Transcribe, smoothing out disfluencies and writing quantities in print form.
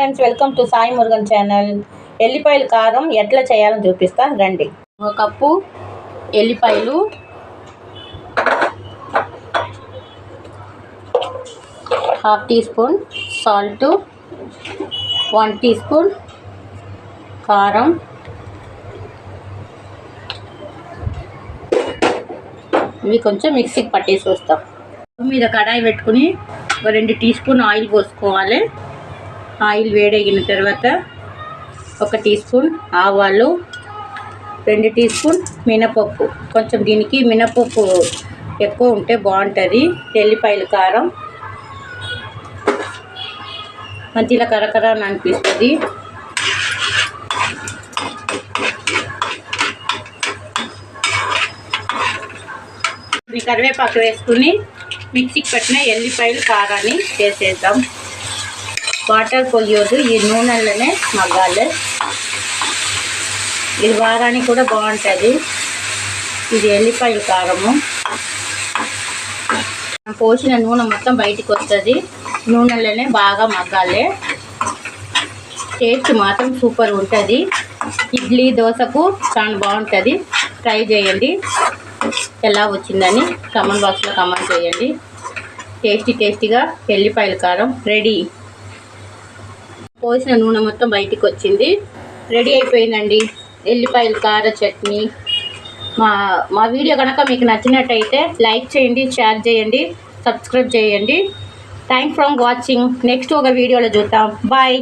Friends, welcome to Sai Murugan channel. ఎల్లిపాయల కారం ఎట్లా చేయాలని చూపిస్తా రండి. ఒక కప్పు ఎల్లిపాయలు, half teaspoon salt, 1 teaspoon కారం, ఇవి కొంచెం మిక్సీకి పట్టేసి వస్తాం. మీద కడాయి పెట్టుకుని ఒక 2 టీ స్పూన్ ఆయిల్ పోసుకోవాలి. ఆయిల్ వేడెగిన తర్వాత 1 టీ స్పూన్ ఆవాలు, 2 టీ స్పూన్ మినపప్పు. కొంచెం దీనికి మినపప్పు ఎక్కువ ఉంటే బాగుంటుంది. ఎల్లిపాయల కారం మంచిగా కరకర అని అనిపిస్తుంది. కరివేపాకు వేసుకుని మిక్సీకి పెట్టిన ఎల్లిపాయల కారాన్ని వేసేద్దాం. వాటర్ పోయొద్దు, ఈ నూనెలోనే మగ్గాలి. ఇది వారానికి కూడా బాగుంటుంది. ఇది ఎల్లిపాయల కారము. పోసిన నూనె మొత్తం బయటికి వస్తుంది. నూనెలోనే బాగా మగ్గాలి. టేస్ట్ మాత్రం సూపర్ ఉంటుంది. ఇడ్లీ దోశకు చాలా బాగుంటుంది. ట్రై చేయండి. ఎలా వచ్చిందని కామెంట్ బాక్స్లో కామెంట్ చేయండి. టేస్టీగా ఎల్లిపాయల కారం రెడీ. పోసిన నూనె మొత్తం బయటికి వచ్చింది. రెడీ అయిపోయిందండి ఎల్లిపాయల కార చట్నీ. మా వీడియో కనుక మీకు నచ్చినట్టయితే లైక్ చేయండి, షేర్ చేయండి, సబ్స్క్రైబ్ చేయండి. Thanks for watching. నెక్స్ట్ ఒక వీడియోలో చూద్దాం. బాయ్.